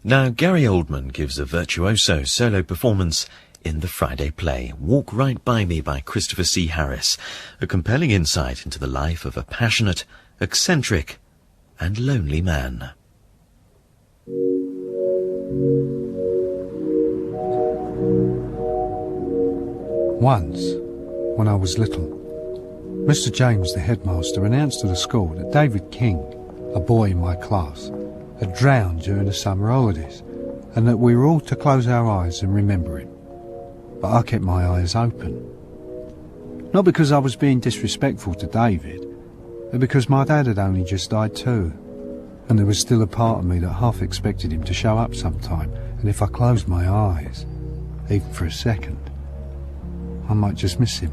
Now, Gary Oldman gives a virtuoso solo performance in the Friday play Walk Right By Me by Christopher C. Harris, a compelling insight into the life of a passionate, eccentric and lonely man. Once, when I was little, Mr. James, the headmaster, announced to the school that David King, a boy in my class, had drowned during the summer holidays, and that we were all to close our eyes and remember him. But I kept my eyes open. Not because I was being disrespectful to David, but because my dad had only just died too, and there was still a part of me that half expected him to show up sometime, and if I closed my eyes, even for a second, I might just miss him.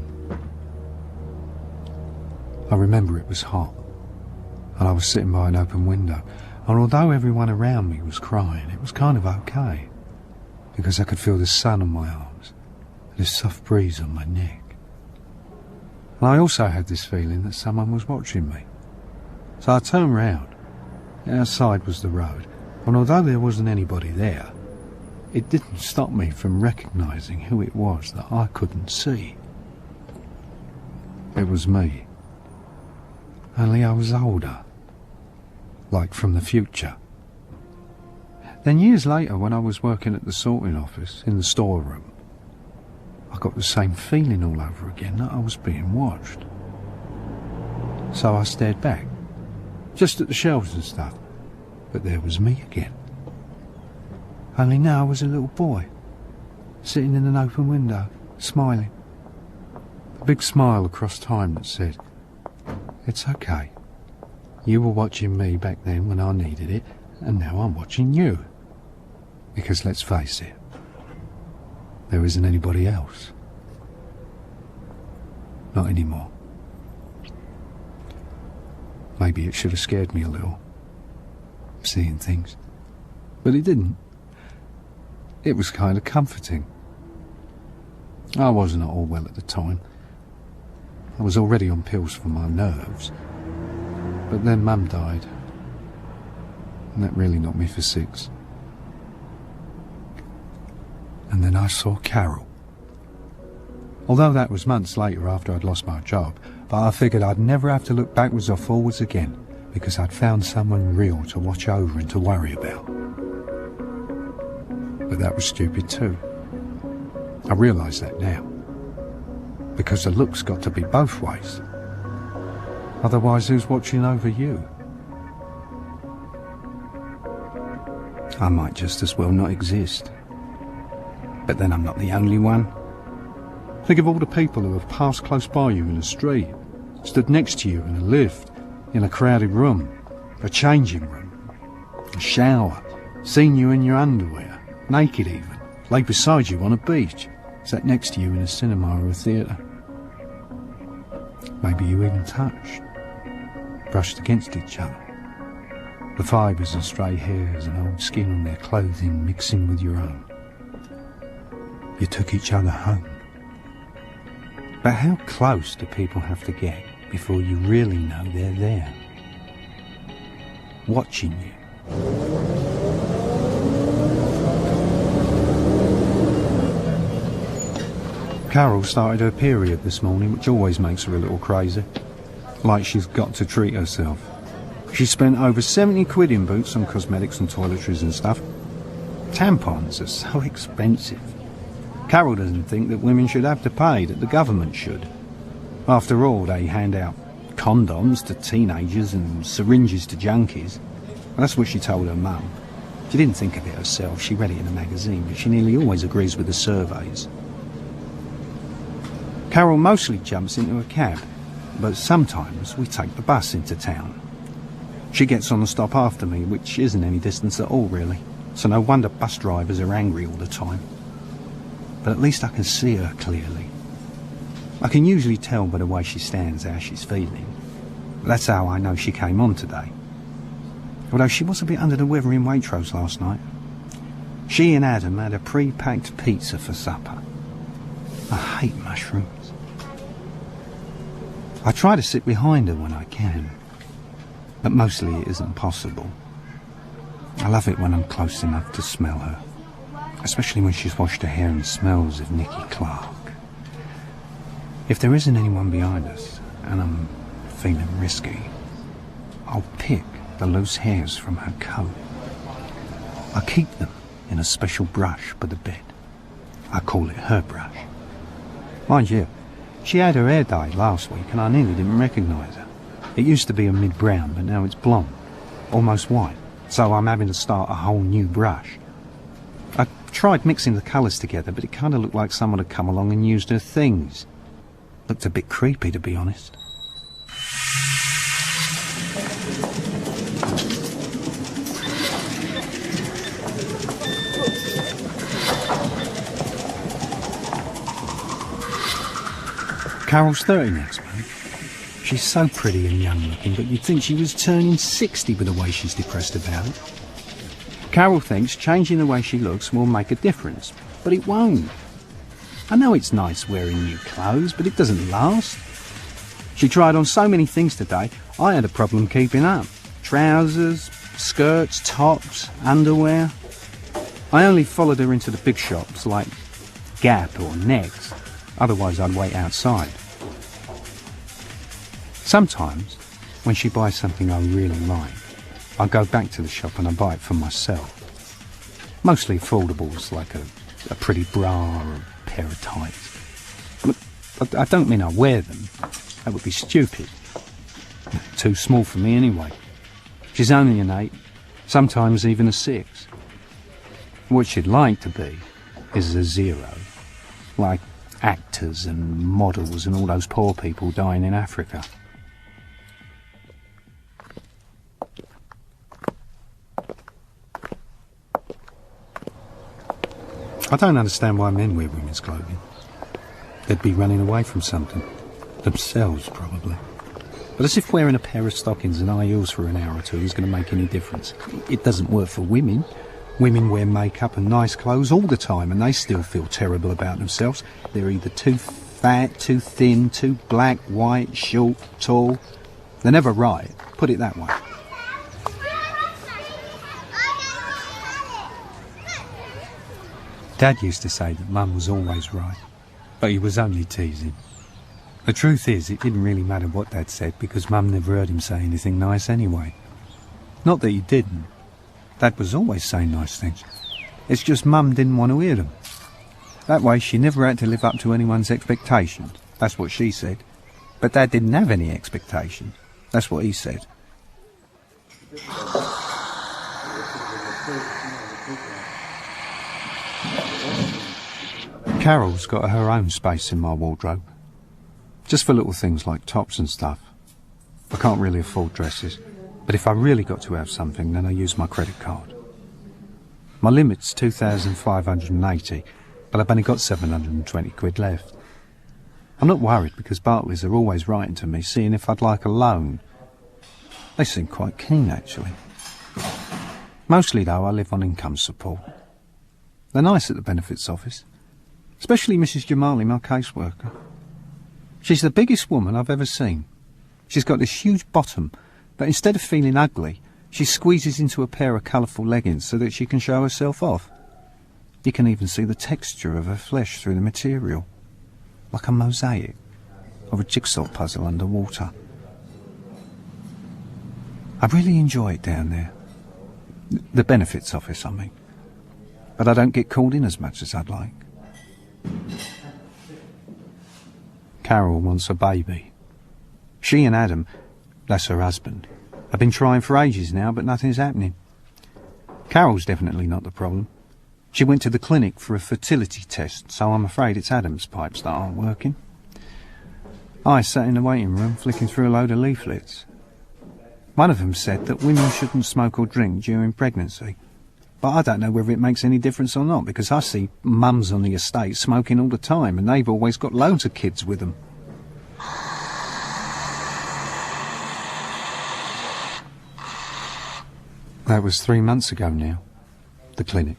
I remember it was hot, and I was sitting by an open window, and although everyone around me was crying, it was kind of okay, because I could feel the sun on my arms and a soft breeze on my neck. And I also had this feeling that someone was watching me. So I turned round. Outside was the road, and although there wasn't anybody there, it didn't stop me from recognising who it was that I couldn't see. It was me. Only I was older. Like from the future. Then years later, when I was working at the sorting office in the storeroom, I got the same feeling all over again that I was being watched. So I stared back, just at the shelves and stuff, but there was me again. Only now I was a little boy, sitting in an open window, smiling. A big smile across time that said, "It's okay. You were watching me back then when I needed it, and now I'm watching you." Because let's face it, there isn't anybody else. Not anymore. Maybe it should have scared me a little, seeing things. But it didn't. It was kind of comforting. I wasn't at all well at the time. I was already on pills for my nerves. But then Mum died, and that really knocked me for six. And then I saw Carol. Although that was months later after I'd lost my job, but I figured I'd never have to look backwards or forwards again, because I'd found someone real to watch over and to worry about. But that was stupid too. I realise that now. Because the look's got to be both ways. Otherwise, who's watching over you? I might just as well not exist. But then I'm not the only one. Think of all the people who have passed close by you in the street, stood next to you in a lift, in a crowded room, a changing room, a shower, seen you in your underwear, naked even, lay beside you on a beach, sat next to you in a cinema or a theatre. Maybe you even touched, brushed against each other. The fibres of stray hairs and old skin on their clothing mixing with your own. You took each other home. But how close do people have to get before you really know they're there? Watching you. Carol started her period this morning, which always makes her a little crazy. Like she's got to treat herself. She spent over 70 quid in boots on cosmetics and toiletries and stuff. Tampons are so expensive. Carol doesn't think that women should have to pay, that the government should. After all, they hand out condoms to teenagers and syringes to junkies. Well, that's what she told her mum. She didn't think of it herself, she read it in a magazine, but she nearly always agrees with the surveys. Carol mostly jumps into a cab, but sometimes we take the bus into town. She gets on the stop after me, which isn't any distance at all, really, so no wonder bus drivers are angry all the time. But at least I can see her clearly. I can usually tell by the way she stands how she's feeling. That's how I know she came on today. Although she was a bit under the weather in Waitrose last night. She and Adam had a pre-packed pizza for supper. I hate mushrooms. I try to sit behind her when I can, but mostly it isn't possible. I love it when I'm close enough to smell her, especially when she's washed her hair and smells of Nicky Clark. If there isn't anyone behind us, and I'm feeling risky, I'll pick the loose hairs from her coat. I keep them in a special brush by the bed. I call it her brush. Mind you, she had her hair dyed last week and I nearly didn't recognise her. It used to be a mid-brown, but now it's blonde, almost white, so I'm having to start a whole new brush. I tried mixing the colours together, but it kind of looked like someone had come along and used her things. Looked a bit creepy, to be honest. Carol's 30 next month. She's so pretty and young looking, but you'd think she was turning 60 with the way she's depressed about it. Carol thinks changing the way she looks will make a difference, but it won't. I know it's nice wearing new clothes, but it doesn't last. She tried on so many things today, I had a problem keeping up. Trousers, skirts, tops, underwear. I only followed her into the big shops like Gap or Next. Otherwise I'd wait outside. Sometimes, when she buys something I really like, I go back to the shop and I buy it for myself. Mostly affordables like a pretty bra or a pair of tights. I don't mean I wear them. That would be stupid. Too small for me anyway. She's only an 8, sometimes even a 6. What she'd like to be is a 0. Like actors and models and all those poor people dying in Africa. I don't understand why men wear women's clothing. They'd be running away from something. Themselves, probably. But as if wearing a pair of stockings and high heels for an hour or two is going to make any difference. It doesn't work for women. Women wear makeup and nice clothes all the time and they still feel terrible about themselves. They're either too fat, too thin, too black, white, short, tall. They're never right, put it that way. Dad used to say that Mum was always right, but he was only teasing. The truth is, it didn't really matter what Dad said because Mum never heard him say anything nice anyway. Not that he didn't. Dad was always saying nice things. It's just Mum didn't want to hear them. That way she never had to live up to anyone's expectations. That's what she said. But Dad didn't have any expectations. That's what he said. Carol's got her own space in my wardrobe. Just for little things like tops and stuff. I can't really afford dresses, but if I really got to have something, then I use my credit card. My limit's 2,580, but I've only got 720 quid left. I'm not worried because Barclays are always writing to me, seeing if I'd like a loan. They seem quite keen, actually. Mostly, though, I live on income support. They're nice at the benefits office, especially Mrs. Jamali, my caseworker. She's the biggest woman I've ever seen. She's got this huge bottom, but instead of feeling ugly, she squeezes into a pair of colourful leggings so that she can show herself off. You can even see the texture of her flesh through the material, like a mosaic or a jigsaw puzzle underwater. I really enjoy it down there. The benefits office, I mean. But I don't get called in as much as I'd like. Carol wants a baby. She and Adam, that's her husband, have been trying for ages now, but nothing's happening. Carol's definitely not the problem. She went to the clinic for a fertility test, so I'm afraid it's Adam's pipes that aren't working. I sat in the waiting room flicking through a load of leaflets. One of them said that women shouldn't smoke or drink during pregnancy. But I don't know whether it makes any difference or not, because I see mums on the estate smoking all the time, and they've always got loads of kids with them. That was 3 months ago now, the clinic.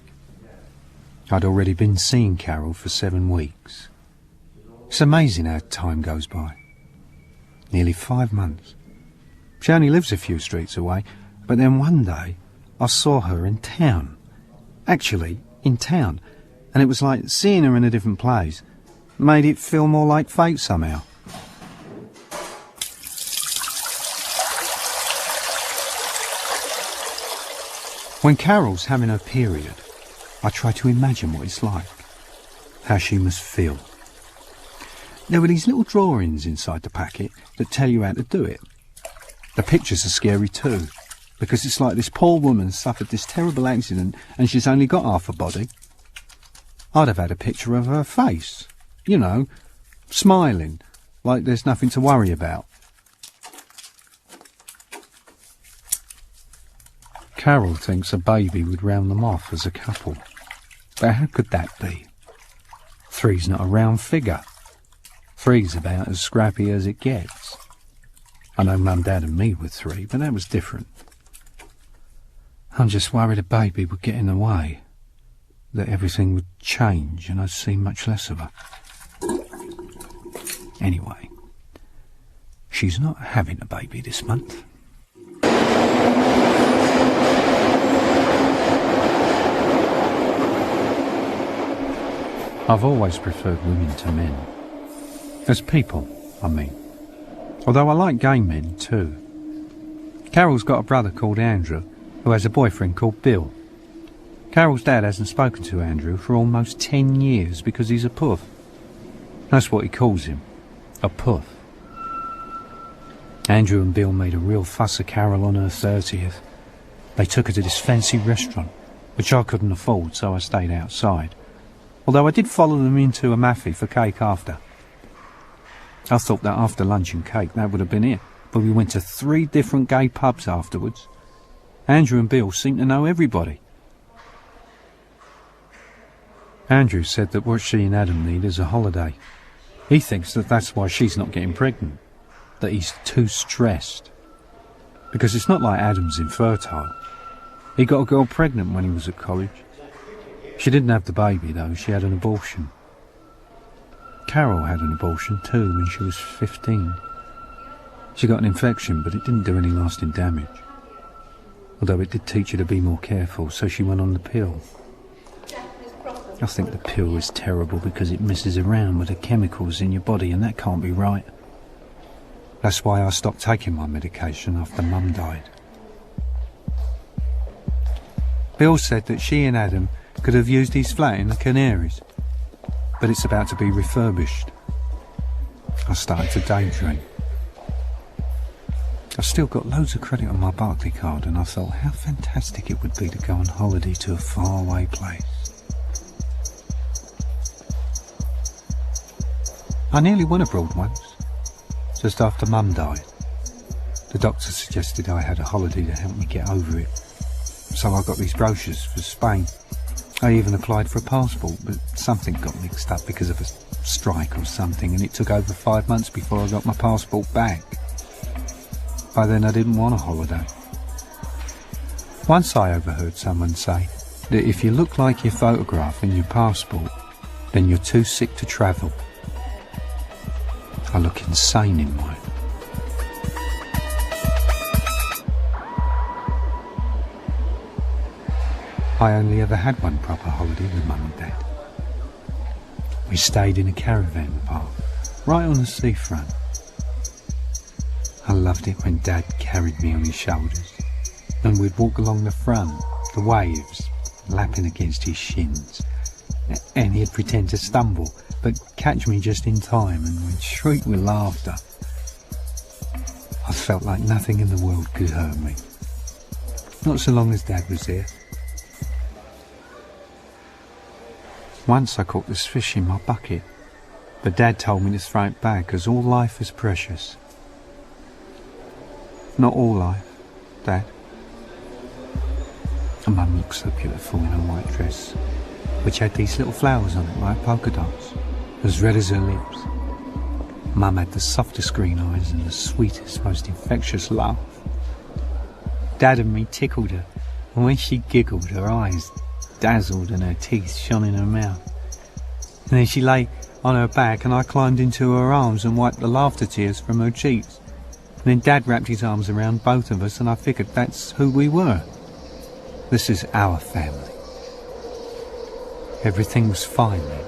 I'd already been seeing Carol for 7 weeks. It's amazing how time goes by. Nearly 5 months. She only lives a few streets away, but then one day I saw her in town. Actually, in town. And it was like seeing her in a different place made it feel more like fate somehow. When Carol's having her period, I try to imagine what it's like, how she must feel. There were these little drawings inside the packet that tell you how to do it. The pictures are scary too, because it's like this poor woman suffered this terrible accident and she's only got half a body. I'd have had a picture of her face, you know, smiling, like there's nothing to worry about. Carol thinks a baby would round them off as a couple. But how could that be? 3's not a round figure. 3's about as scrappy as it gets. I know Mum, Dad and me were 3, but that was different. I'm just worried a baby would get in the way, that everything would change and I'd see much less of her. Anyway, she's not having a baby this month. I've always preferred women to men. As people, I mean. Although I like gay men too. Carol's got a brother called Andrew, who has a boyfriend called Bill. Carol's dad hasn't spoken to Andrew for almost 10 years because he's a puff. That's what he calls him, a puff. Andrew and Bill made a real fuss of Carol on her 30th. They took her to this fancy restaurant, which I couldn't afford, so I stayed outside. Although I did follow them into a Maffey for cake after. I thought that after lunch and cake that would have been it, but we went to 3 different gay pubs afterwards. Andrew and Bill seemed to know everybody. Andrew said that what she and Adam need is a holiday. He thinks that that's why she's not getting pregnant, that he's too stressed. Because it's not like Adam's infertile. He got a girl pregnant when he was at college. She didn't have the baby though, she had an abortion. Carol had an abortion too when she was 15. She got an infection, but it didn't do any lasting damage. Although it did teach her to be more careful, so she went on the pill. I think the pill is terrible because it messes around with the chemicals in your body and that can't be right. That's why I stopped taking my medication after Mum died. Bill said that she and Adam could have used his flat in the Canaries, but it's about to be refurbished. I started to daydream. I've still got loads of credit on my Barclay card and I thought how fantastic it would be to go on holiday to a faraway place. I nearly went abroad once, just after Mum died. The doctor suggested I had a holiday to help me get over it, so I got these brochures for Spain. I even applied for a passport, but something got mixed up because of a strike or something, and it took over 5 months before I got my passport back. By then I didn't want a holiday. Once I overheard someone say that if you look like your photograph in your passport, then you're too sick to travel. I look insane in mine. I only ever had one proper holiday with Mum and Dad. We stayed in a caravan park, right on the seafront. I loved it when Dad carried me on his shoulders, and we'd walk along the front, the waves lapping against his shins, and he'd pretend to stumble, but catch me just in time, and we'd shriek with laughter. I felt like nothing in the world could hurt me, not so long as Dad was there. Once I caught this fish in my bucket, but Dad told me to throw it back as all life is precious. Not all life, Dad. And Mum looked so beautiful in her white dress, which had these little flowers on it like polka dots, as red as her lips. Mum had the softest green eyes and the sweetest, most infectious laugh. Dad and me tickled her, and when she giggled, her eyes dazzled and her teeth shone in her mouth. And then she lay on her back and I climbed into her arms and wiped the laughter tears from her cheeks. And then Dad wrapped his arms around both of us and I figured that's who we were. This is our family. Everything was fine then.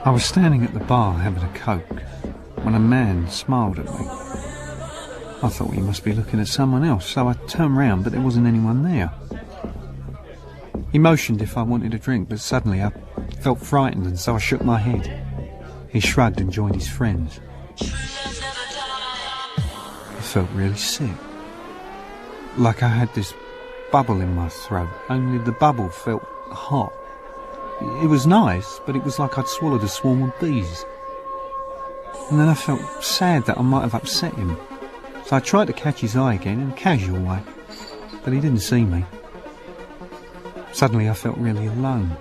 I was standing at the bar having a Coke when a man smiled at me. I thought he must be looking at someone else, so I turned round, but there wasn't anyone there. He motioned if I wanted a drink, but suddenly I felt frightened, and so I shook my head. He shrugged and joined his friends. I felt really sick. Like I had this bubble in my throat, only the bubble felt hot. It was nice, but it was like I'd swallowed a swarm of bees. And then I felt sad that I might have upset him. So I tried to catch his eye again in a casual way, but he didn't see me. Suddenly I felt really alone.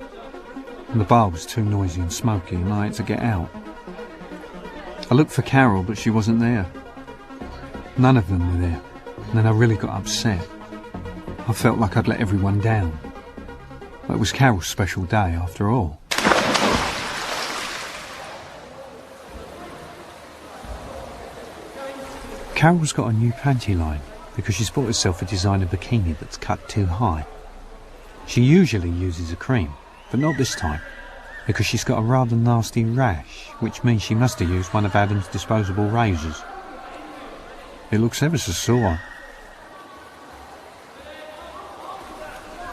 And the bar was too noisy and smoky and I had to get out. I looked for Carol, but she wasn't there. None of them were there. And then I really got upset. I felt like I'd let everyone down. But it was Carol's special day after all. Carol's got a new panty line because she's bought herself a designer bikini that's cut too high. She usually uses a cream, but not this time, because she's got a rather nasty rash, which means she must have used one of Adam's disposable razors. It looks ever so sore.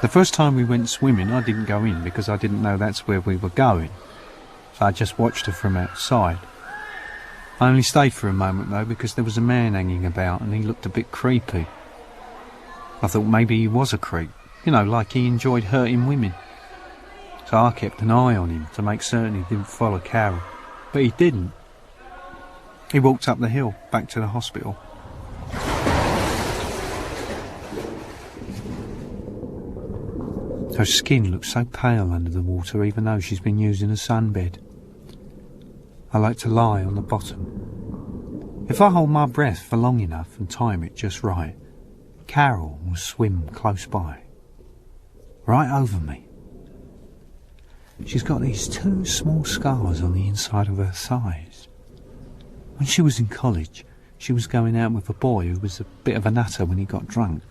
The first time we went swimming, I didn't go in because I didn't know that's where we were going, so I just watched her from outside. I only stayed for a moment though because there was a man hanging about and he looked a bit creepy. I thought maybe he was a creep, you know, like he enjoyed hurting women. So I kept an eye on him to make certain he didn't follow Carol, but he didn't. He walked up the hill, back to the hospital. Her skin looks so pale under the water even though she's been using a sunbed. I like to lie on the bottom. If I hold my breath for long enough and time it just right, Carol will swim close by, right over me. She's got these two small scars on the inside of her thighs. When she was in college, she was going out with a boy who was a bit of a nutter when he got drunk.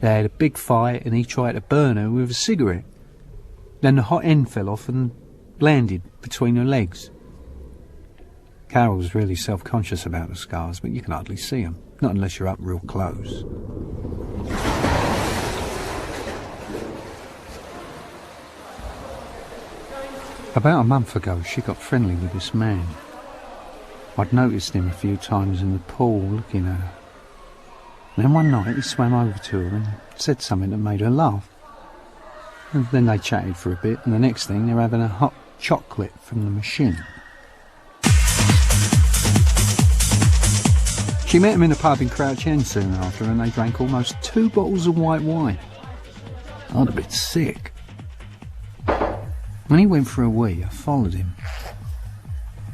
They had a big fight and he tried to burn her with a cigarette. Then the hot end fell off and landed between her legs. Carol was really self-conscious about the scars, but you can hardly see them, not unless you're up real close. About a month ago, she got friendly with this man. I'd noticed him a few times in the pool looking at her. And then one night he swam over to her and said something that made her laugh. And then they chatted for a bit, and the next thing they're having a hot chocolate from the machine. She met him in a pub in Crouch End soon after, and they drank almost 2 bottles of white wine. I'd a bit sick. When he went for a wee, I followed him.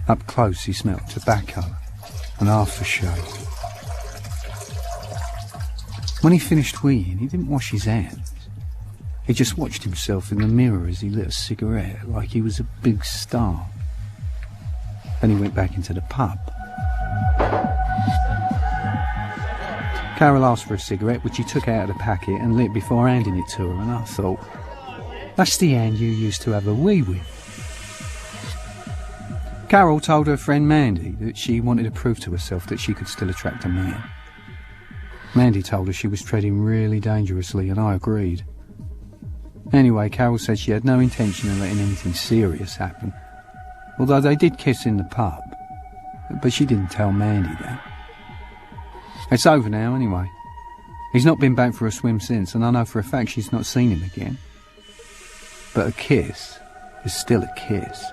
Up close he smelt tobacco and aftershave. When he finished weeing, he didn't wash his hands. He just watched himself in the mirror as he lit a cigarette like he was a big star. Then he went back into the pub. Carol asked for a cigarette, which he took out of the packet and lit before handing it to her, and I thought, that's the hand you used to have a wee with. Carol told her friend Mandy that she wanted to prove to herself that she could still attract a man. Mandy told her she was treading really dangerously, and I agreed. Anyway, Carol said she had no intention of letting anything serious happen, although they did kiss in the pub, but she didn't tell Mandy that. It's over now anyway. He's not been back for a swim since, and I know for a fact she's not seen him again. But a kiss is still a kiss.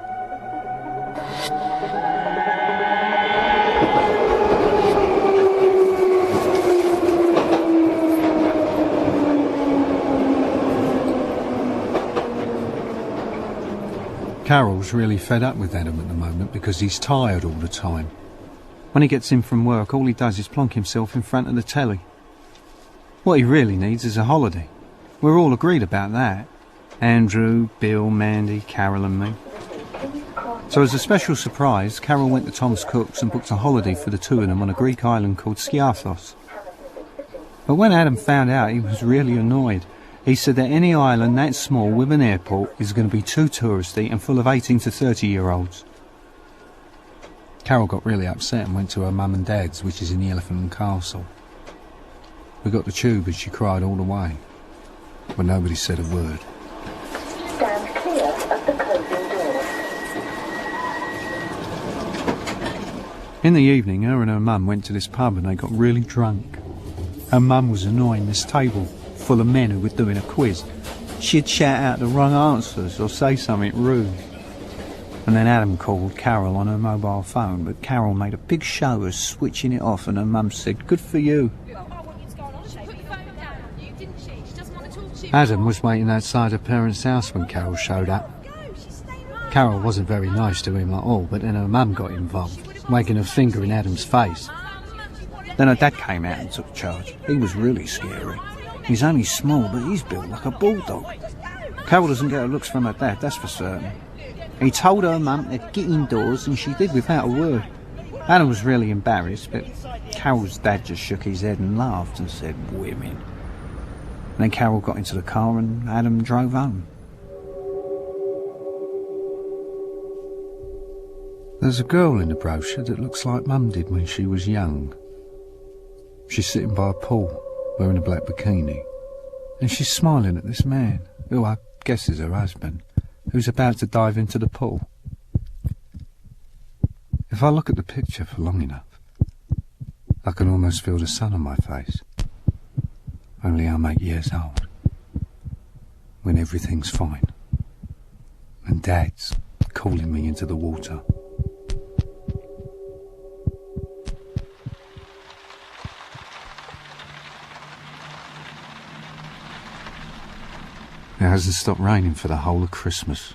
Carol's really fed up with Adam at the moment because he's tired all the time. When he gets in from work, all he does is plonk himself in front of the telly. What he really needs is a holiday. We're all agreed about that. Andrew, Bill, Mandy, Carol and me. So as a special surprise, Carol went to Tom's Cook's and booked a holiday for the two of them on a Greek island called Skiathos. But when Adam found out, he was really annoyed. He said that any island that small with an airport is going to be too touristy and full of 18 to 30-year-olds. Carol got really upset and went to her mum and dad's, which is in the Elephant and Castle. We got the tube and she cried all the way, but nobody said a word. Stand clear of the closing doors. In the evening, her and her mum went to this pub and they got really drunk. Her mum was annoying this table full of men who were doing a quiz. She'd shout out the wrong answers or say something rude. And then Adam called Carol on her mobile phone, but Carol made a big show of switching it off and her mum said, "Good for you." Adam was waiting outside her parents' house when Carol showed up. Carol wasn't very nice to him at all, but then her mum got involved, making her finger in Adam's face. Then her dad came out and took charge. He was really scary. He's only small, but he's built like a bulldog. Carol doesn't get her looks from her dad, that's for certain. He told her mum to get indoors, and she did without a word. Adam was really embarrassed, but Carol's dad just shook his head and laughed and said, "Women." And then Carol got into the car and Adam drove home. There's a girl in the brochure that looks like Mum did when she was young. She's sitting by a pool, wearing a black bikini, and she's smiling at this man, who I guess is her husband, who's about to dive into the pool. If I look at the picture for long enough, I can almost feel the sun on my face. Only I'm 8 years old, when everything's fine, and Dad's calling me into the water. It hasn't stopped raining for the whole of Christmas.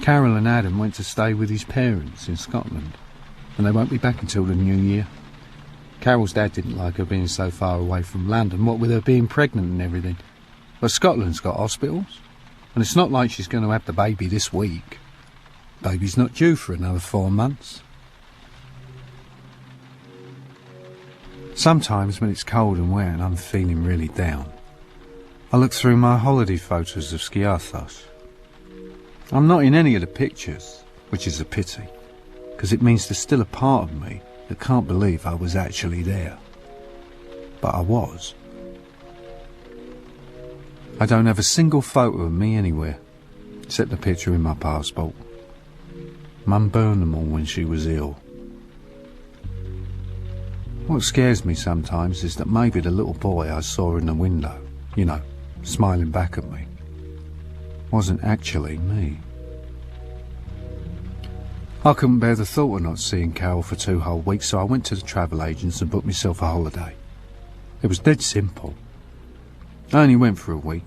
Carol and Adam went to stay with his parents in Scotland, and they won't be back until the new year. Carol's dad didn't like her being so far away from London, what with her being pregnant and everything. But Scotland's got hospitals, and it's not like she's going to have the baby this week. Baby's not due for another 4 months. Sometimes when it's cold and wet and I'm feeling really down, I look through my holiday photos of Skiathos. I'm not in any of the pictures, which is a pity, because it means there's still a part of me that can't believe I was actually there. But I was. I don't have a single photo of me anywhere, except the picture in my passport. Mum burned them all when she was ill. What scares me sometimes is that maybe the little boy I saw in the window, you know, smiling back at me, wasn't actually me. I couldn't bear the thought of not seeing Carol for 2 whole weeks, so I went to the travel agents and booked myself a holiday. It was dead simple. I only went for a week,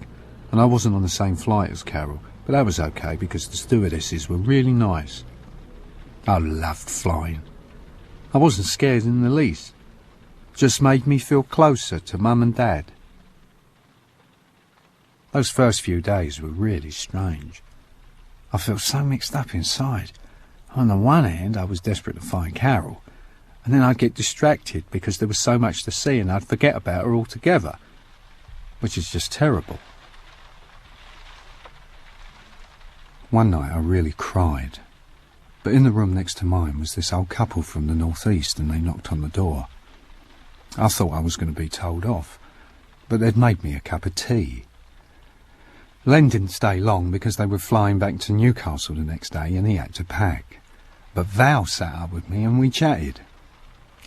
and I wasn't on the same flight as Carol, but that was okay because the stewardesses were really nice. I loved flying. I wasn't scared in the least. Just made me feel closer to Mum and Dad. Those first few days were really strange. I felt so mixed up inside. On the one hand, I was desperate to find Carol, and then I'd get distracted because there was so much to see and I'd forget about her altogether, which is just terrible. One night I really cried, but in the room next to mine was this old couple from the northeast and they knocked on the door. I thought I was going to be told off, but they'd made me a cup of tea. Len didn't stay long because they were flying back to Newcastle the next day and he had to pack. But Val sat up with me and we chatted.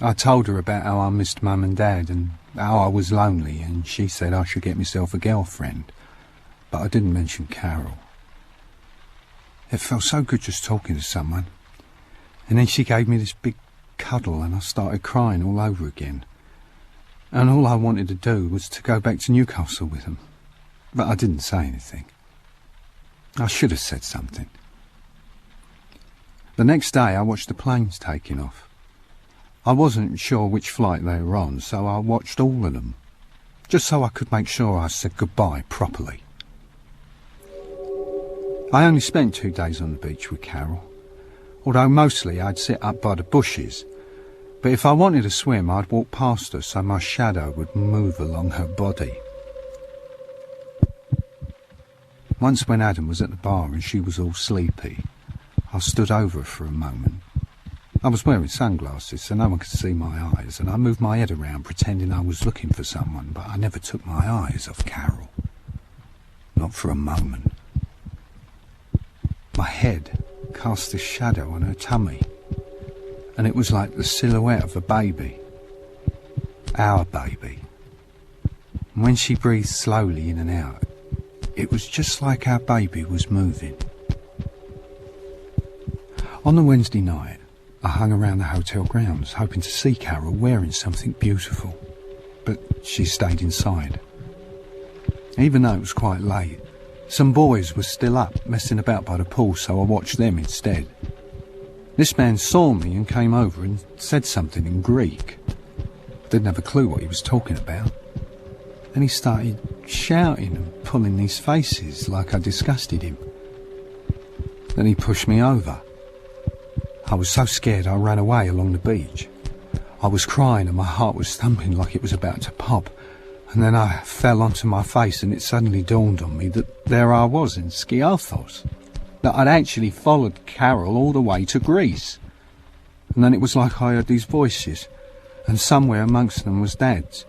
I told her about how I missed Mum and Dad and how I was lonely, and she said I should get myself a girlfriend. But I didn't mention Carol. It felt so good just talking to someone. And then she gave me this big cuddle and I started crying all over again. And all I wanted to do was to go back to Newcastle with them. But I didn't say anything. I should have said something. The next day I watched the planes taking off. I wasn't sure which flight they were on, so I watched all of them, just so I could make sure I said goodbye properly. I only spent 2 days on the beach with Carol, although mostly I'd sit up by the bushes. But if I wanted to swim, I'd walk past her so my shadow would move along her body. Once when Adam was at the bar and she was all sleepy, I stood over her for a moment. I was wearing sunglasses so no one could see my eyes, and I moved my head around pretending I was looking for someone, but I never took my eyes off Carol. Not for a moment. My head cast a shadow on her tummy, and it was like the silhouette of a baby. Our baby. And when she breathed slowly in and out, it was just like our baby was moving. On the Wednesday night, I hung around the hotel grounds, hoping to see Carol wearing something beautiful, but she stayed inside. Even though it was quite late, some boys were still up, messing about by the pool, so I watched them instead. This man saw me and came over and said something in Greek. Didn't have a clue what he was talking about. And he started shouting and pulling these faces like I disgusted him. Then he pushed me over. I was so scared I ran away along the beach. I was crying and my heart was thumping like it was about to pop. And then I fell onto my face and it suddenly dawned on me that there I was in Skiathos. That I'd actually followed Carol all the way to Greece. And then it was like I heard these voices, and somewhere amongst them was Dad's.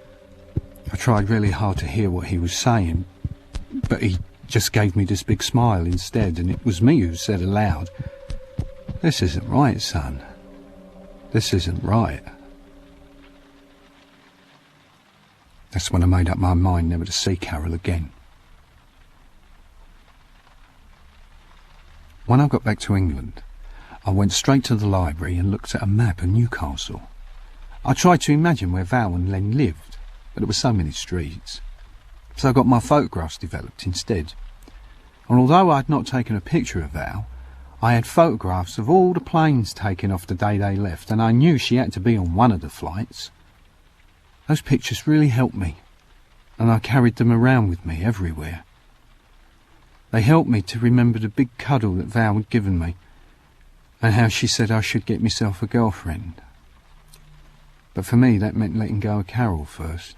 I tried really hard to hear what he was saying, but he just gave me this big smile instead, and it was me who said aloud, "This isn't right, son. This isn't right." That's when I made up my mind never to see Carol again. When I got back to England, I went straight to the library and looked at a map of Newcastle. I tried to imagine where Val and Len lived, but there were so many streets. So I got my photographs developed instead. And although I'd not taken a picture of Val, I had photographs of all the planes taken off the day they left, and I knew she had to be on one of the flights. Those pictures really helped me, and I carried them around with me everywhere. They helped me to remember the big cuddle that Val had given me, and how she said I should get myself a girlfriend. But for me that meant letting go of Carol first.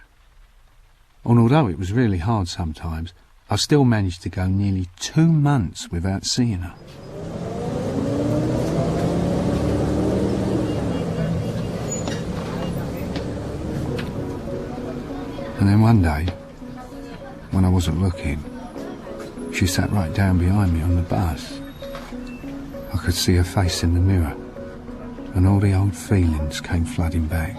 And although it was really hard sometimes, I still managed to go nearly 2 months without seeing her. And then one day, when I wasn't looking, she sat right down behind me on the bus. I could see her face in the mirror, and all the old feelings came flooding back.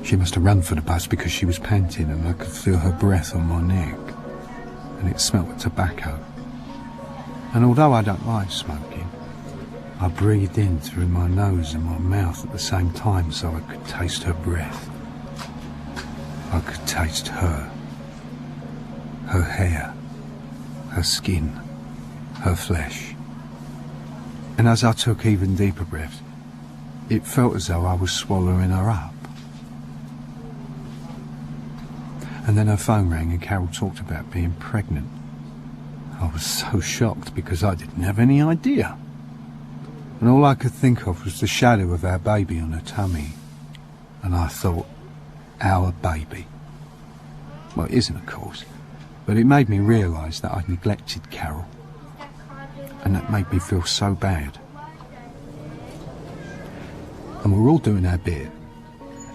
She must have run for the bus because she was panting, and I could feel her breath on my neck, and it smelt of tobacco. And although I don't like smoking, I breathed in through my nose and my mouth at the same time so I could taste her breath. I could taste her. Her hair, her skin, her flesh. And as I took even deeper breaths, it felt as though I was swallowing her up. And then her phone rang and Carol talked about being pregnant. I was so shocked because I didn't have any idea. And all I could think of was the shadow of our baby on her tummy. And I thought, our baby. Well, it isn't, of course. But it made me realise that I'd neglected Carol, and that made me feel so bad. And we're all doing our bit.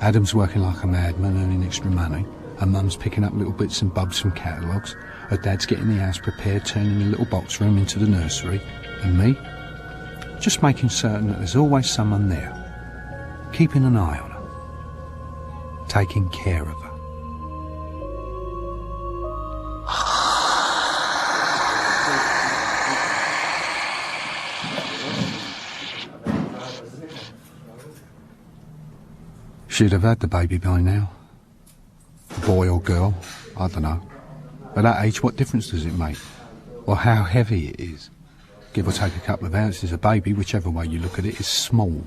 Adam's working like a madman, earning extra money. Her mum's picking up little bits and bobs from catalogues. Her dad's getting the house prepared, turning the little box room into the nursery. And me, just making certain that there's always someone there, keeping an eye on her, taking care of her. She'd have had the baby by now. Boy or girl, I don't know. At that age, what difference does it make? Or how heavy it is? Give or take a couple of ounces, a baby, whichever way you look at it, is small.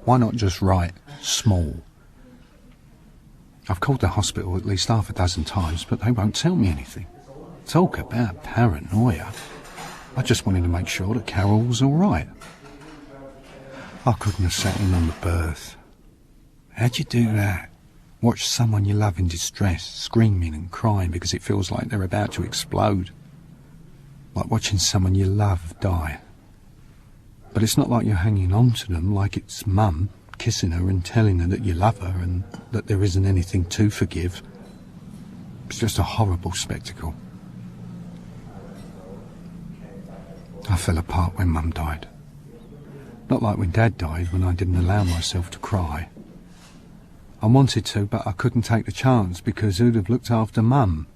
Why not just write small? I've called the hospital at least half a dozen times, but they won't tell me anything. Talk about paranoia. I just wanted to make sure that Carol was all right. I couldn't have sat in on the birth. How'd you do that? Watch someone you love in distress, screaming and crying because it feels like they're about to explode. Like watching someone you love die. But it's not like you're hanging on to them like it's Mum, kissing her and telling her that you love her and that there isn't anything to forgive. It's just a horrible spectacle. I fell apart when Mum died. Not like when Dad died, when I didn't allow myself to cry. I wanted to, but I couldn't take the chance because who'd have looked after Mum?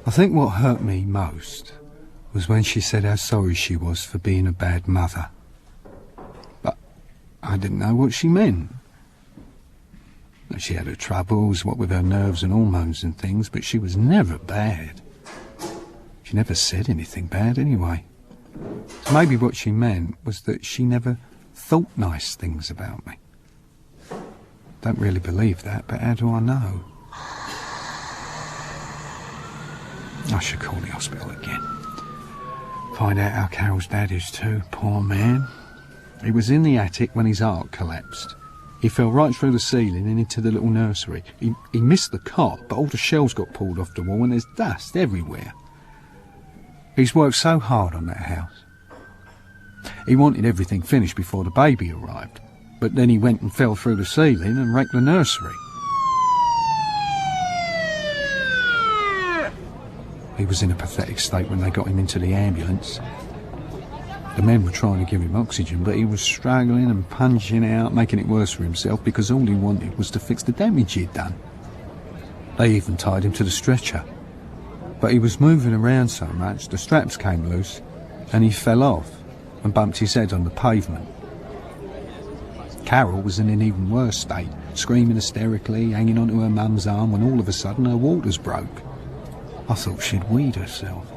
I think what hurt me most was when she said how sorry she was for being a bad mother. But I didn't know what she meant. She had her troubles, what with her nerves and hormones and things, but she was never bad. She never said anything bad anyway. So maybe what she meant was that she never thought nice things about me. Don't really believe that, but how do I know? I should call the hospital again. Find out how Carol's dad is too, poor man. He was in the attic when his heart collapsed. He fell right through the ceiling and into the little nursery. He missed the cot, but all the shelves got pulled off the wall and there's dust everywhere. He's worked so hard on that house. He wanted everything finished before the baby arrived, but then he went and fell through the ceiling and wrecked the nursery. He was in a pathetic state when they got him into the ambulance. The men were trying to give him oxygen, but he was struggling and punching out, making it worse for himself because all he wanted was to fix the damage he'd done. They even tied him to the stretcher. But he was moving around so much, the straps came loose, and he fell off and bumped his head on the pavement. Carol was in an even worse state, screaming hysterically, hanging onto her mum's arm when all of a sudden her waters broke. I thought she'd weed herself.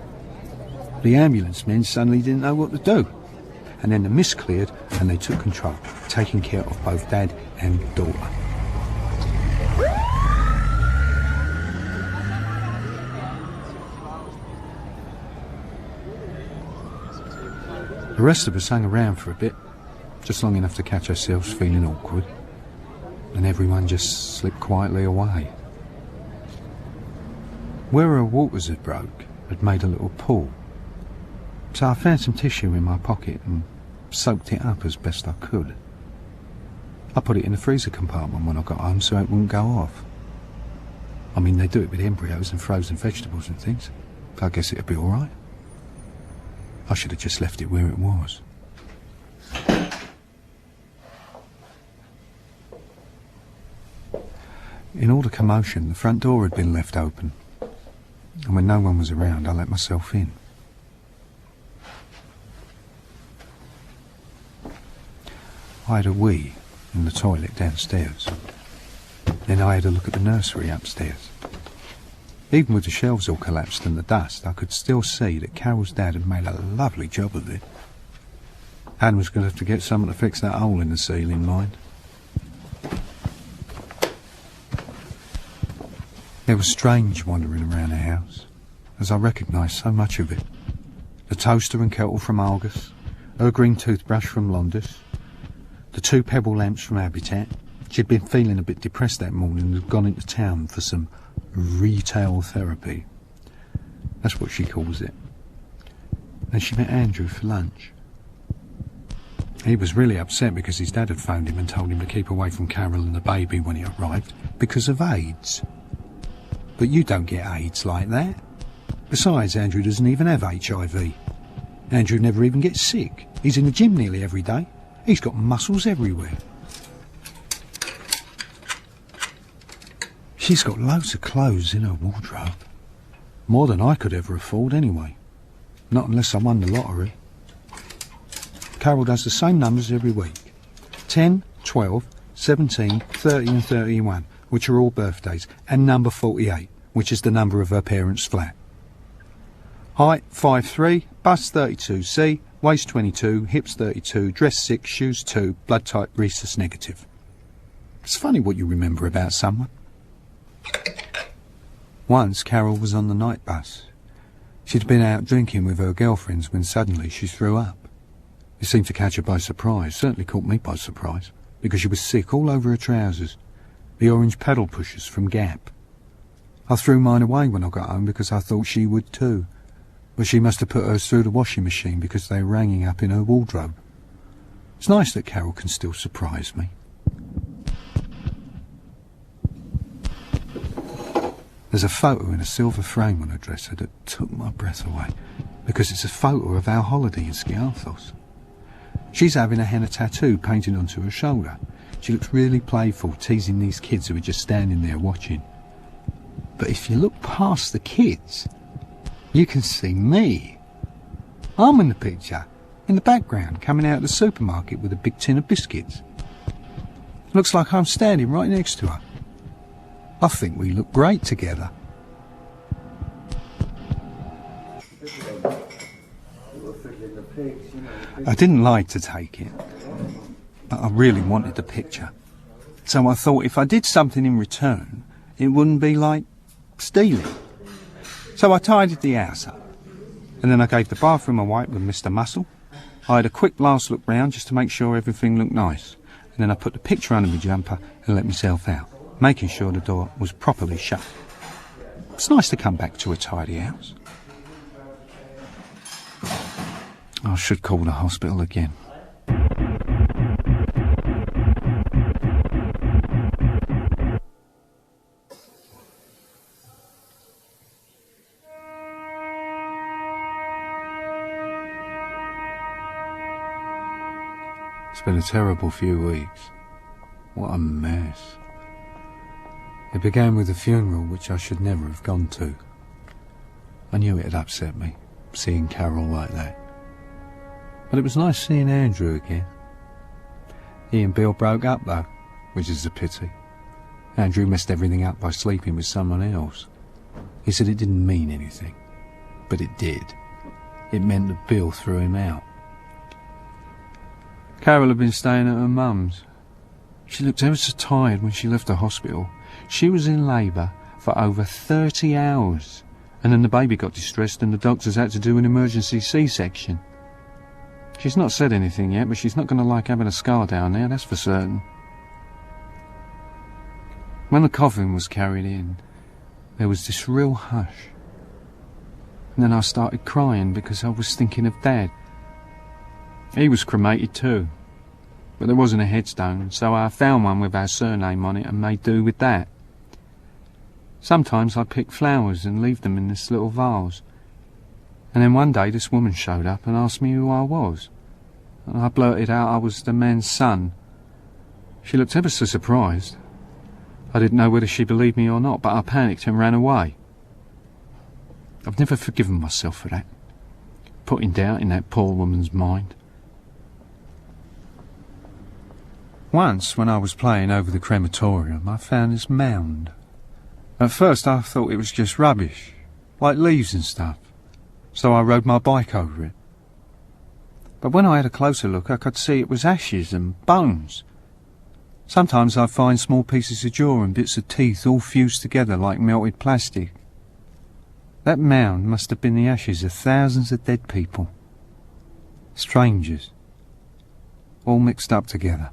The ambulance men suddenly didn't know what to do. And then the mist cleared and they took control, taking care of both Dad and daughter. The rest of us hung around for a bit, just long enough to catch ourselves feeling awkward. And everyone just slipped quietly away. Where her waters had broke had made a little pool. So I found some tissue in my pocket and soaked it up as best I could. I put it in the freezer compartment when I got home so it wouldn't go off. I mean, they do it with embryos and frozen vegetables and things. I guess it'd be all right. I should have just left it where it was. In all the commotion, the front door had been left open. And when no one was around, I let myself in. I had a wee in the toilet downstairs. Then I had a look at the nursery upstairs. Even with the shelves all collapsed and the dust, I could still see that Carol's dad had made a lovely job of it. Anne was going to have to get someone to fix that hole in the ceiling, mind. It was strange wandering around the house, as I recognised so much of it. The toaster and kettle from Argus, her green toothbrush from Londis, the 2 pebble lamps from Habitat. She'd been feeling a bit depressed that morning and had gone into town for some retail therapy. That's what she calls it. And she met Andrew for lunch. He was really upset because his dad had phoned him and told him to keep away from Carol and the baby when he arrived because of AIDS. But you don't get AIDS like that. Besides, Andrew doesn't even have HIV. Andrew never even gets sick. He's in the gym nearly every day. He's got muscles everywhere. She's got loads of clothes in her wardrobe. More than I could ever afford anyway. Not unless I won the lottery. Carol does the same numbers every week. 10, 12, 17, 30 and 31, which are all birthdays, and number 48, which is the number of her parents' flat. Height 5'3", bust 32C, waist 22, hips 32, dress 6, shoes 2, blood type rhesus negative. It's funny what you remember about someone. Once Carol was on the night bus. She'd been out drinking with her girlfriends when suddenly she threw up. It seemed to catch her by surprise, certainly caught me by surprise, because she was sick all over her trousers, the orange pedal pushers from Gap. I threw mine away when I got home because I thought she would too, but she must have put hers through the washing machine because they were hanging up in her wardrobe. It's nice that Carol can still surprise me. There's a photo in a silver frame on her dresser that took my breath away, because it's a photo of our holiday in Skiathos. She's having a henna tattoo painted onto her shoulder. She looks really playful, teasing these kids who are just standing there watching. But if you look past the kids, you can see me. I'm in the picture, in the background, coming out of the supermarket with a big tin of biscuits. Looks like I'm standing right next to her. I think we look great together. I didn't like to take it, but I really wanted the picture. So I thought if I did something in return, it wouldn't be like stealing. So I tidied the house up, and then I gave the bathroom a wipe with Mr. Muscle. I had a quick last look round just to make sure everything looked nice, and then I put the picture under my jumper and let myself out, making sure the door was properly shut. It's nice to come back to a tidy house. I should call the hospital again. It's been a terrible few weeks. What a mess. It began with a funeral which I should never have gone to. I knew it had upset me, seeing Carol like that. But it was nice seeing Andrew again. He and Bill broke up though, which is a pity. Andrew messed everything up by sleeping with someone else. He said it didn't mean anything, but it did. It meant that Bill threw him out. Carol had been staying at her mum's. She looked ever so tired when she left the hospital. She was in labour for over 30 hours, and then the baby got distressed and the doctors had to do an emergency C-section. She's not said anything yet, but she's not going to like having a scar down there, that's for certain. When the coffin was carried in, there was this real hush. And then I started crying because I was thinking of Dad. He was cremated too, but there wasn't a headstone, so I found one with our surname on it and made do with that. Sometimes I'd pick flowers and leave them in this little vase. And then one day this woman showed up and asked me who I was. And I blurted out I was the man's son. She looked ever so surprised. I didn't know whether she believed me or not, but I panicked and ran away. I've never forgiven myself for that, putting doubt in that poor woman's mind. Once, when I was playing over the crematorium, I found this mound. At first I thought it was just rubbish, like leaves and stuff, so I rode my bike over it. But when I had a closer look, I could see it was ashes and bones. Sometimes I'd find small pieces of jaw and bits of teeth all fused together like melted plastic. That mound must have been the ashes of thousands of dead people. Strangers, all mixed up together.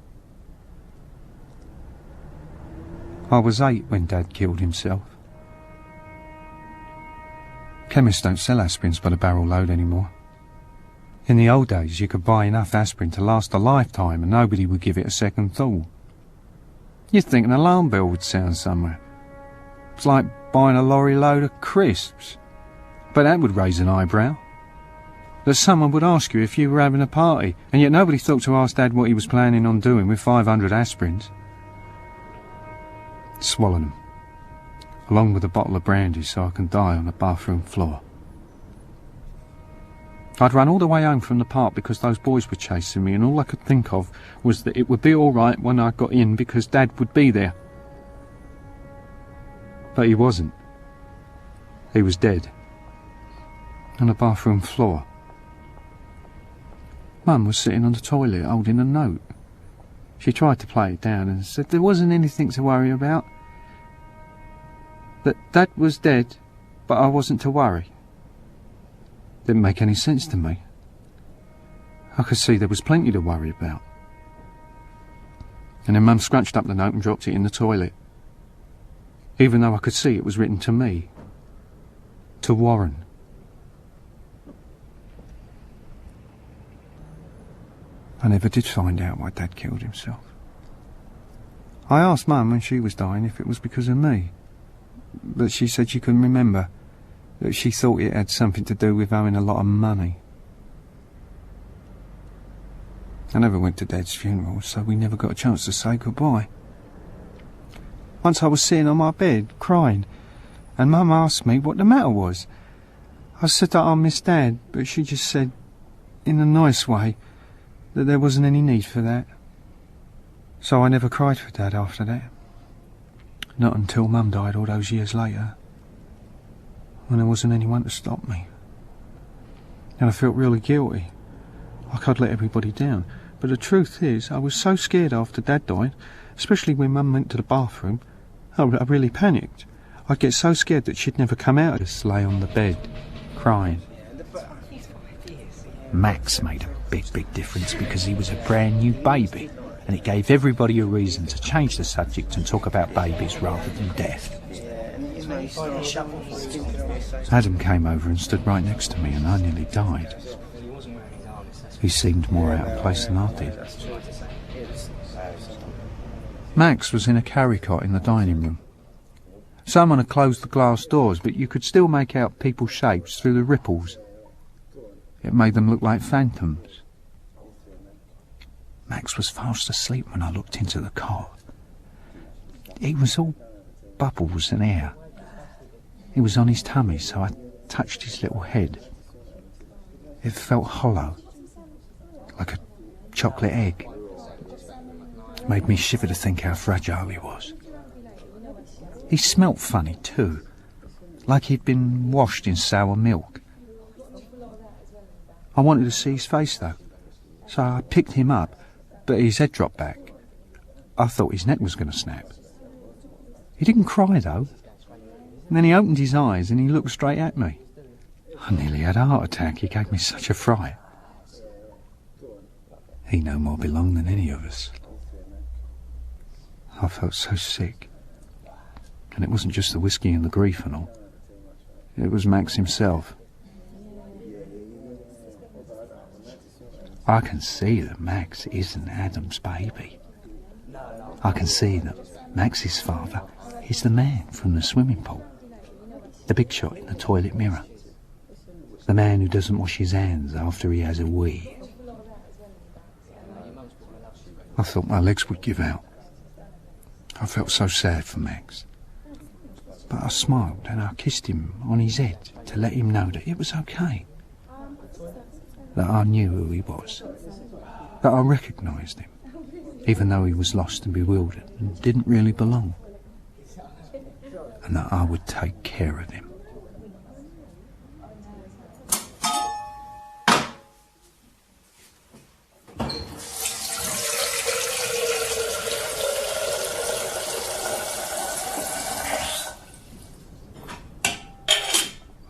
I was 8 when Dad killed himself. Chemists don't sell aspirins by the barrel load anymore. In the old days you could buy enough aspirin to last a lifetime and nobody would give it a second thought. You'd think an alarm bell would sound somewhere. It's like buying a lorry load of crisps. But that would raise an eyebrow. That someone would ask you if you were having a party, and yet nobody thought to ask Dad what he was planning on doing with 500 aspirins. Swallow them, along with a bottle of brandy so I can die on the bathroom floor. I'd run all the way home from the park because those boys were chasing me, and all I could think of was that it would be all right when I got in because Dad would be there. But he wasn't. He was dead. On the bathroom floor. Mum was sitting on the toilet holding a note. She tried to play it down and said there wasn't anything to worry about. That Dad was dead, but I wasn't to worry. Didn't make any sense to me. I could see there was plenty to worry about. And then Mum scrunched up the note and dropped it in the toilet. Even though I could see it was written to me. To Warren. I never did find out why Dad killed himself. I asked Mum when she was dying if it was because of me. But she said she couldn't remember. That she thought it had something to do with owing a lot of money. I never went to Dad's funeral, so we never got a chance to say goodbye. Once I was sitting on my bed, crying, and Mum asked me what the matter was. I said that I missed Dad, but she just said, in a nice way, that there wasn't any need for that. So I never cried for Dad after that. Not until Mum died all those years later, when there wasn't anyone to stop me. And I felt really guilty, like I'd let everybody down. But the truth is, I was so scared after Dad died, especially when Mum went to the bathroom, I really panicked. I'd get so scared that she'd never come out. Just lay on the bed, crying. Max made a big difference because he was a brand new baby, and it gave everybody a reason to change the subject and talk about babies rather than death. Adam came over and stood right next to me, and I nearly died. He seemed more out of place than I did. Max was in a carry cot in the dining room. Someone had closed the glass doors, but you could still make out people's shapes through the ripples. It made them look like phantoms. Max was fast asleep when I looked into the cot. He was all bubbles and air. He was on his tummy, so I touched his little head. It felt hollow, like a chocolate egg. It made me shiver to think how fragile he was. He smelt funny too, like he'd been washed in sour milk. I wanted to see his face though, so I picked him up, but his head dropped back. I thought his neck was going to snap. He didn't cry though. And then he opened his eyes and he looked straight at me. I nearly had a heart attack. He gave me such a fright. He no more belonged than any of us. I felt so sick. And it wasn't just the whiskey and the grief and all. It was Max himself. I can see that Max isn't Adam's baby. I can see that Max's father is the man from the swimming pool. The big shot in the toilet mirror. The man who doesn't wash his hands after he has a wee. I thought my legs would give out. I felt so sad for Max. But I smiled and I kissed him on his head to let him know that it was okay. That I knew who he was. That I recognised him, even though he was lost and bewildered and didn't really belong. And that I would take care of him.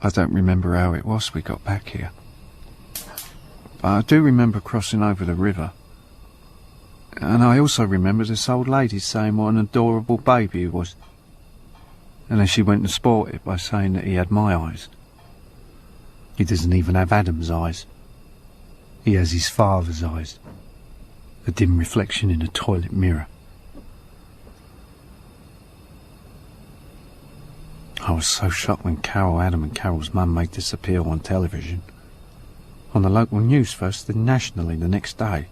I don't remember how it was we got back here. But I do remember crossing over the river. And I also remember this old lady saying what an adorable baby he was. And then she went and spoilt it by saying that he had my eyes. He doesn't even have Adam's eyes. He has his father's eyes. A dim reflection in a toilet mirror. I was so shocked when Adam and Carol's mum made this appeal on television. On the local news first, then nationally the next day.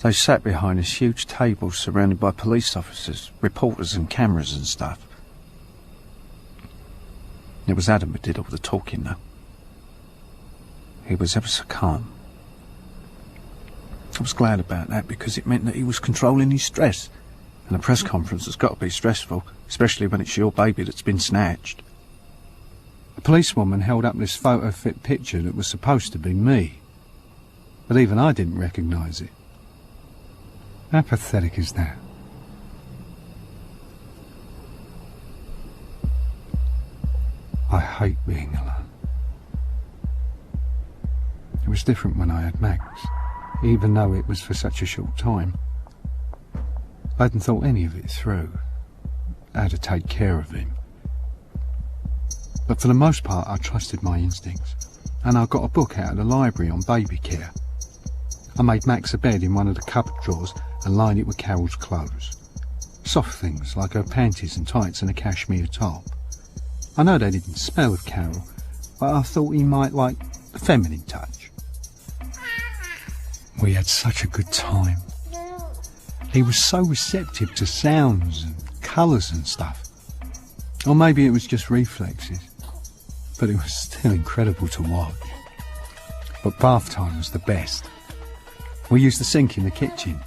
They sat behind this huge table surrounded by police officers, reporters and cameras and stuff. It was Adam who did all the talking though. He was ever so calm. I was glad about that because it meant that he was controlling his stress. And a press conference has got to be stressful, especially when it's your baby that's been snatched. A policewoman held up this photo-fit picture that was supposed to be me. But even I didn't recognise it. How pathetic is that? I hate being alone. It was different when I had Max, even though it was for such a short time. I hadn't thought any of it through, how to take care of him. But for the most part, I trusted my instincts, and I got a book out of the library on baby care. I made Max a bed in one of the cupboard drawers and lined it with Carol's clothes. Soft things like her panties and tights and a cashmere top. I know they didn't smell of Carol, but I thought he might like a feminine touch. We had such a good time. He was so receptive to sounds and colours and stuff. Or maybe it was just reflexes, but it was still incredible to watch. But bath time was the best. We used the sink in the kitchen.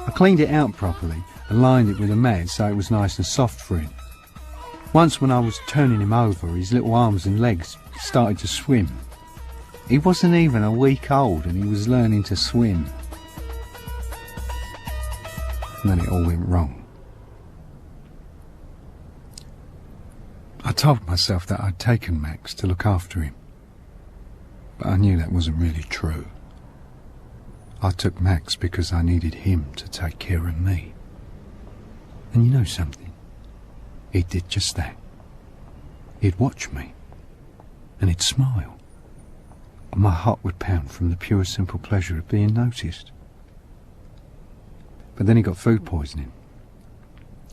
I cleaned it out properly and lined it with a mat so it was nice and soft for him. Once when I was turning him over, his little arms and legs started to swim. He wasn't even a week old and he was learning to swim. And then it all went wrong. I told myself that I'd taken Max to look after him, but I knew that wasn't really true. I took Max because I needed him to take care of me. And you know something? He did just that. He'd watch me, and he'd smile, and my heart would pound from the pure simple pleasure of being noticed. But then he got food poisoning.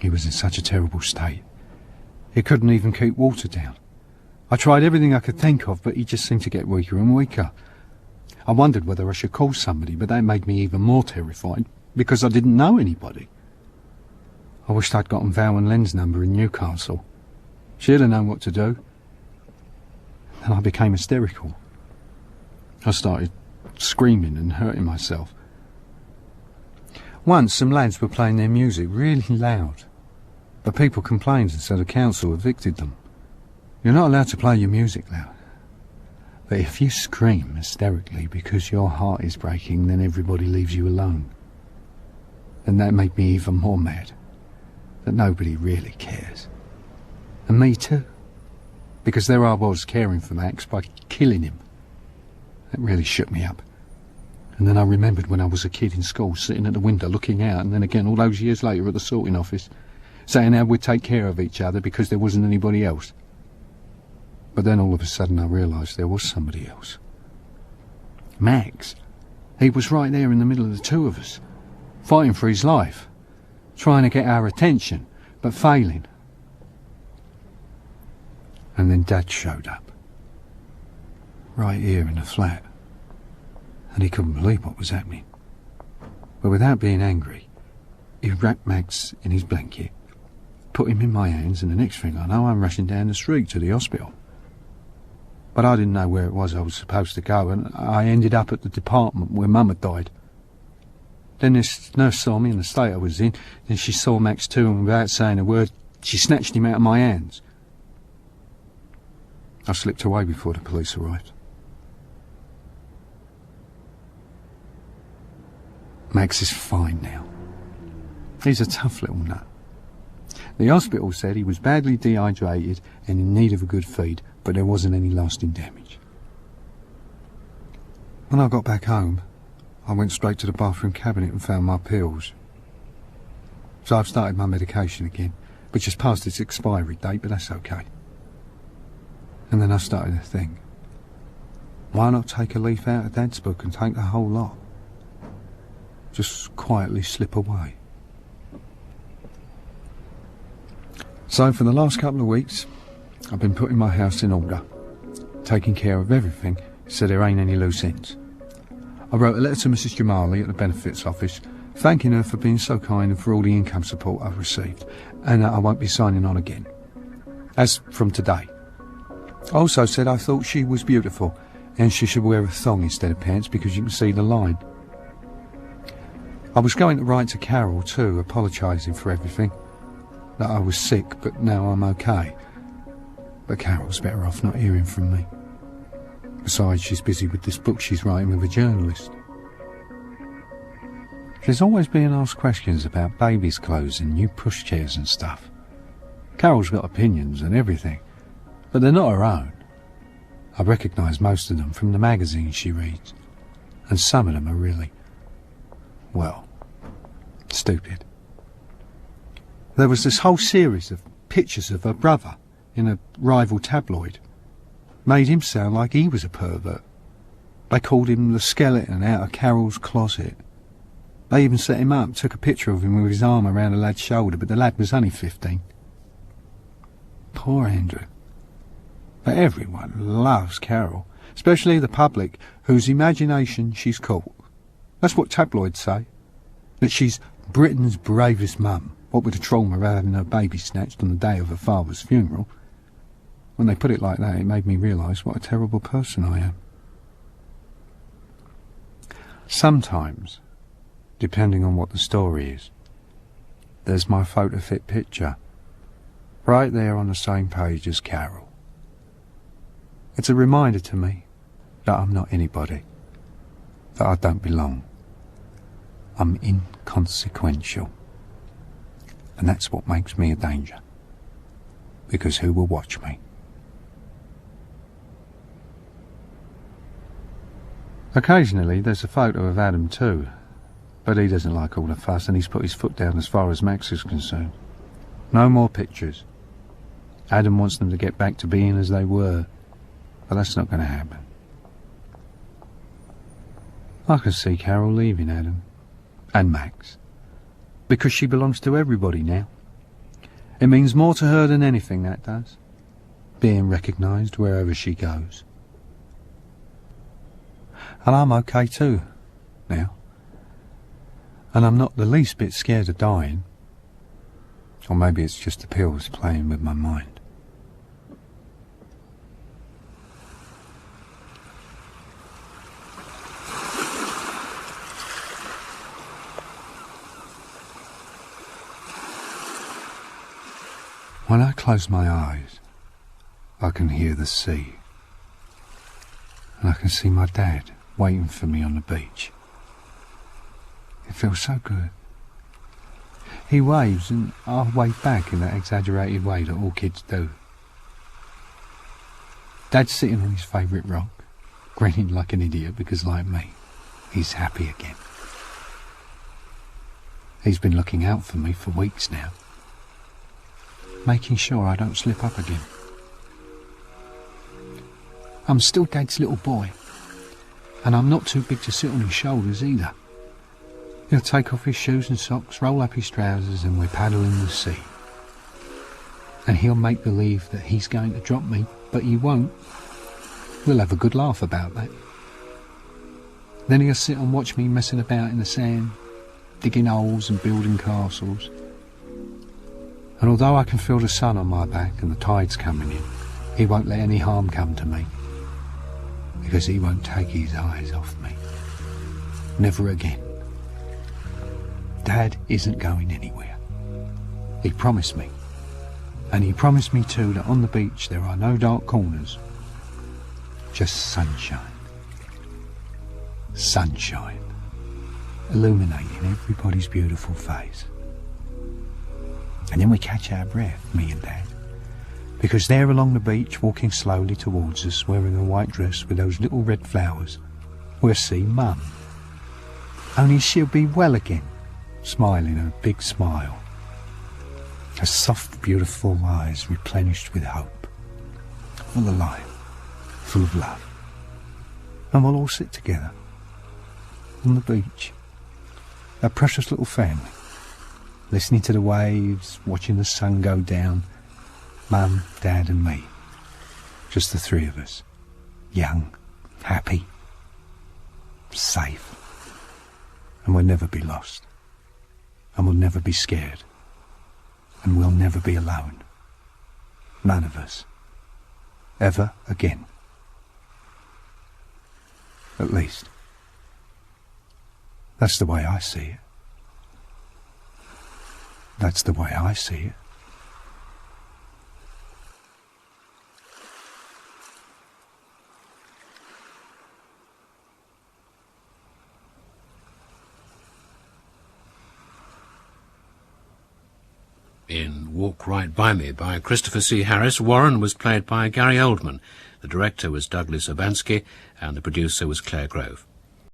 He was in such a terrible state. He couldn't even keep water down. I tried everything I could think of, but he just seemed to get weaker and weaker. I wondered whether I should call somebody, but that made me even more terrified, because I didn't know anybody. I wished I'd gotten Val and Len's number in Newcastle. She'd have known what to do. And I became hysterical. I started screaming and hurting myself. Once some lads were playing their music really loud, but people complained and so the council evicted them. You're not allowed to play your music loud. But if you scream hysterically because your heart is breaking, then everybody leaves you alone. And that made me even more mad, that nobody really cares. And me too. Because there I was caring for Max by killing him. That really shook me up. And then I remembered when I was a kid in school, sitting at the window looking out, and then again all those years later at the sorting office, saying how we'd take care of each other because there wasn't anybody else. But then all of a sudden I realised there was somebody else. Max. He was right there in the middle of the two of us, fighting for his life, trying to get our attention, but failing. And then Dad showed up, right here in the flat, and he couldn't believe what was happening. But without being angry, he wrapped Max in his blanket, put him in my hands, and the next thing I know I'm rushing down the street to the hospital. But I didn't know where it was I was supposed to go, and I ended up at the department where Mum had died. Then this nurse saw me in the state I was in, and she saw Max too, and without saying a word, she snatched him out of my hands. I slipped away before the police arrived. Max is fine now. He's a tough little nut. The hospital said he was badly dehydrated and in need of a good feed, but there wasn't any lasting damage. When I got back home, I went straight to the bathroom cabinet and found my pills. So I've started my medication again, which has passed its expiry date, but that's okay. And then I started to think, why not take a leaf out of Dad's book and take the whole lot? Just quietly slip away. So for the last couple of weeks, I've been putting my house in order, taking care of everything so there ain't any loose ends. I wrote a letter to Mrs. Jamali at the benefits office, thanking her for being so kind and for all the income support I've received, and that I won't be signing on again, as from today. I also said I thought she was beautiful and she should wear a thong instead of pants because you can see the line. I was going to write to Carol too, apologising for everything, that I was sick but now I'm okay. But Carol's better off not hearing from me. Besides, she's busy with this book she's writing with a journalist. She's always being asked questions about babies' clothes and new pushchairs and stuff. Carol's got opinions and everything, But they're not her own. I recognise most of them from the magazines she reads, and some of them are really, well, stupid. There was this whole series of pictures of her brother in a rival tabloid. Made him sound like he was a pervert. They called him the skeleton out of Carol's closet. They even set him up, took a picture of him with his arm around a lad's shoulder, but the lad was only 15. Poor Andrew. But everyone loves Carol, especially the public, whose imagination she's caught. That's what tabloids say, that she's Britain's bravest mum, what with the trauma of having her baby snatched on the day of her father's funeral. When they put it like that, it made me realise what a terrible person I am. Sometimes, depending on what the story is, there's my photo-fit picture, right there on the same page as Carol. It's a reminder to me that I'm not anybody, that I don't belong. I'm inconsequential. And that's what makes me a danger. Because who will watch me? Occasionally there's a photo of Adam too, but he doesn't like all the fuss and he's put his foot down as far as Max is concerned. No more pictures. Adam wants them to get back to being as they were, but that's not going to happen. I can see Carol leaving Adam, and Max, because she belongs to everybody now. It means more to her than anything, that does, being recognised wherever she goes. And I'm okay too, now. And I'm not the least bit scared of dying. Or maybe it's just the pills playing with my mind. When I close my eyes, I can hear the sea. And I can see my dad waiting for me on the beach. It feels so good. He waves and I wave back in that exaggerated way that all kids do. Dad's sitting on his favourite rock, grinning like an idiot because, like me, he's happy again. He's been looking out for me for weeks now, making sure I don't slip up again. I'm still Dad's little boy, and I'm not too big to sit on his shoulders either. He'll take off his shoes and socks, roll up his trousers, and we're paddling the sea. And he'll make believe that he's going to drop me, but he won't. We'll have a good laugh about that. Then he'll sit and watch me messing about in the sand, digging holes and building castles. And although I can feel the sun on my back and the tides coming in, he won't let any harm come to me, because he won't take his eyes off me. Never again. Dad isn't going anywhere. He promised me. And he promised me too that on the beach there are no dark corners. Just sunshine. Sunshine. Illuminating everybody's beautiful face. And then we catch our breath, me and Dad. Because there along the beach, walking slowly towards us, wearing a white dress with those little red flowers, we'll see Mum. Only she'll be well again, smiling a big smile. Her soft, beautiful eyes replenished with hope. Full of life, full of love. And we'll all sit together on the beach, a precious little family, listening to the waves, watching the sun go down. Mum, Dad and me. Just the three of us. Young, happy, safe. And we'll never be lost. And we'll never be scared. And we'll never be alone. None of us. Ever again. At least. That's the way I see it. That's the way I see it. In Walk Right By Me by Christopher C. Harris, Warren was played by Gary Oldman. The director was Douglas Urbanski, and the producer was Claire Grove.